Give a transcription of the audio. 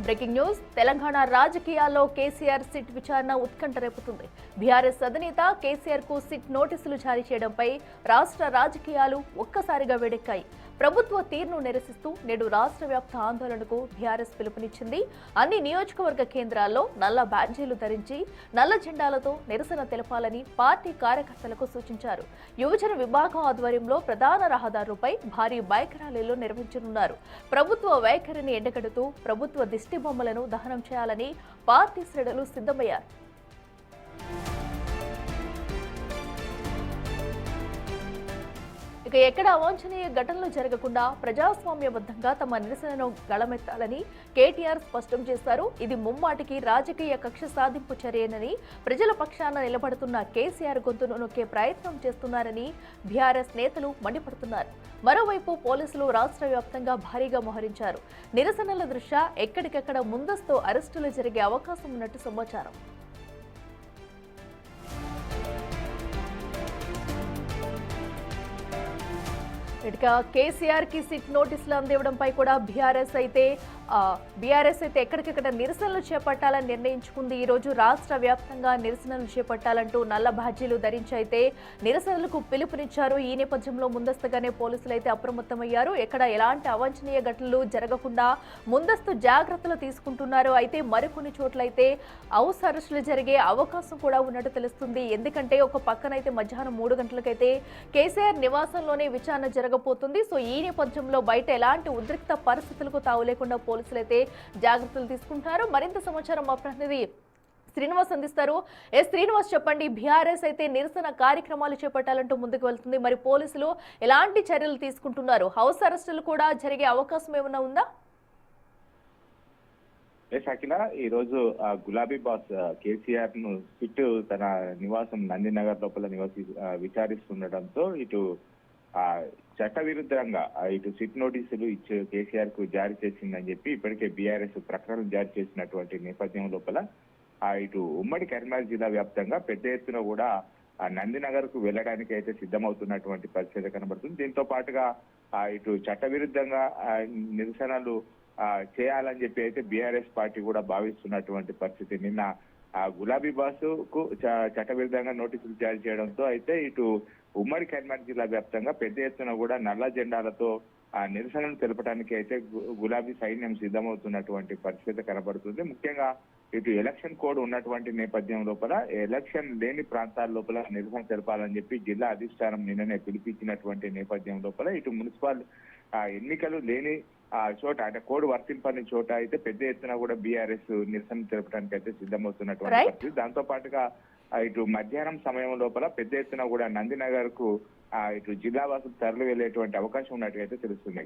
Breaking news Telangana రాజకీయాల్లో KCR SIT విచారణ ఉత్కంఠ రేపుతుంది. బీఆర్ఎస్ అధినేత కేసీఆర్ కు సిట్ నోటీసులు జారీ చేయడంపై రాష్ట్ర రాజకీయాలు ఒక్కసారిగా వేడెక్కాయి. ప్రభుత్వ తీరును నిరసిస్తూ నేడు రాష్ట్ర వ్యాప్త ఆందోళనకు బీఆర్ఎస్ పిలుపునిచ్చింది. అన్ని నియోజకవర్గ కేంద్రాల్లో నల్ల బ్యాడ్జీలు ధరించి నల్ల జెండాలతో నిరసన తెలపాలని పార్టీ కార్యకర్తలకు సూచించారు. యువజన విభాగం ఆధ్వర్యంలో ప్రధాన రహదారులపై భారీ బైక్ ర్యాలీలు నిర్వహించనున్నారు. ప్రభుత్వ వైఖరిని ఎండగడుతూ ప్రభుత్వ దిష్టి బొమ్మలను దహనం చేయాలని పార్టీ శ్రేణులు సిద్ధమయ్యారు. ఇక ఎక్కడ అవాంఛనీయ ఘటనలు జరగకుండా ప్రజాస్వామ్యబద్ధంగా తమ నిరసనను గళమెత్తాలని కేటీఆర్ స్పష్టం చేశారు. ఇది ముమ్మాటికి రాజకీయ కక్ష సాధింపు చర్యనని, ప్రజల పక్షాన నిలబడుతున్న కేసీఆర్ గొంతును నొక్కే ప్రయత్నం చేస్తున్నారని బీఆర్ఎస్ నేతలు మండిపడుతున్నారు. మరోవైపు పోలీసులు రాష్ట్ర వ్యాప్తంగా భారీగా మోహరించారు. నిరసనల దృష్ట్యా ఎక్కడికెక్కడ ముందస్తు అరెస్టులు జరిగే అవకాశం ఉన్నట్టు సమాచారం. ఇక కేసీఆర్ కి సిట్ నోటీసులు అందివ్వడంపై కూడా బీఆర్ఎస్ అయితే ఎక్కడికెక్కడ నిరసనలు చేపట్టాలని నిర్ణయించుకుంది. ఈ రోజు రాష్ట్ర వ్యాప్తంగా నిరసనలు చేపట్టాలంటూ నల్ల బ్యాడ్జీలు ధరించి అయితే నిరసనలకు పిలుపునిచ్చారు. ఈ నేపథ్యంలో ముందస్తుగానే పోలీసులు అయితే అప్రమత్తమయ్యారు. ఎక్కడ ఎలాంటి అవాంఛనీయ ఘటనలు జరగకుండా ముందస్తు జాగ్రత్తలు తీసుకుంటున్నారు. అయితే మరికొన్ని చోట్లయితే హౌస్ అరెస్టులు జరిగే అవకాశం కూడా ఉన్నట్టు తెలుస్తుంది. ఎందుకంటే ఒక పక్కనైతే మధ్యాహ్నం 3 గంటలకైతే కేసీఆర్ నివాసంలోనే విచారణ జరగబోతుంది. సో ఈ నేపథ్యంలో బయట ఎలాంటి ఉద్రిక్త పరిస్థితులకు తావు లేకుండా పోలీసులు అయితే జాగ్రత్తలు తీసుకుంటారు. మరింత సమాచారం మా ప్రతినిధి శ్రీనివాస్ అందిస్తారు. శ్రీనివాస్, చెప్పండి, బీఆర్ఎస్ అయితే నిరసన కార్యక్రమాలు చేపట్టాలంటూ ముందుకు వెళ్తుంది. మరి పోలీసులు ఎలాంటి చర్యలు తీసుకుంటున్నారు? హౌస్ అరెస్టులు కూడా జరిగే అవకాశం ఏమైనా ఉందా? అఖిల, ఈ రోజు గులాబీ బాస్ కేసీఆర్ ను సిట్ తన నివాసం నందినగర్ లోపల విచారిస్తుండటంతో ఇటు చట్ట విరుద్ధంగా ఇటు సిట్ నోటీసులు ఇచ్చి కేసీఆర్ కు జారీ చేసిందని చెప్పి ఇప్పటికే బీఆర్ఎస్ ప్రకటన జారీ చేసినటువంటి నేపథ్యం లోపల ఇటు ఉమ్మడి కరీంనగర్ జిల్లా వ్యాప్తంగా పెద్ద ఎత్తున కూడా నందినగర్ కు వెళ్ళడానికి అయితే సిద్ధమవుతున్నటువంటి పరిస్థితి కనబడుతుంది. దీంతో పాటుగా ఇటు చట్ట విరుద్ధంగా నిరసనలు చేయాలని చెప్పి అయితే బీఆర్ఎస్ పార్టీ కూడా భావిస్తున్నటువంటి పరిస్థితి. నిన్న గులాబీ బాసు కు చట్టవిరుద్ధంగా నోటీసులు జారీ చేయడంతో అయితే ఇటు ఉమ్మడి కరీంనగర్ జిల్లా వ్యాప్తంగా పెద్ద ఎత్తున కూడా నల్ల జెండాలతో నిరసనలు తెలపడానికి అయితే గులాబీ సైన్యం సిద్ధమవుతున్నటువంటి పరిస్థితి కనబడుతుంది. ముఖ్యంగా ఇటు ఎలక్షన్ కోడ్ ఉన్నటువంటి నేపథ్యం లోపల ఎలక్షన్ లేని ప్రాంతాల లోపల నిరసన తెలపాలని చెప్పి జిల్లా అధిష్టానం నిన్ననే పిలిపించినటువంటి నేపథ్యం లోపల ఇటు మున్సిపల్ ఎన్నికలు లేని చోట అంటే కోడ్ వర్తింపని చోట అయితే పెద్ద ఎత్తున కూడా బీఆర్ఎస్ నిరసన తెలపడానికి అయితే సిద్ధమవుతున్నటువంటి పరిస్థితి. దాంతో పాటుగా ఇటు మధ్యాహ్నం సమయం లోపల పెద్ద ఎత్తున కూడా నందినగర్ కు ఇటు జిల్లా వాసులు తరలి వెళ్లేటువంటి అవకాశం ఉన్నట్టుగా అయితే తెలుస్తుంది.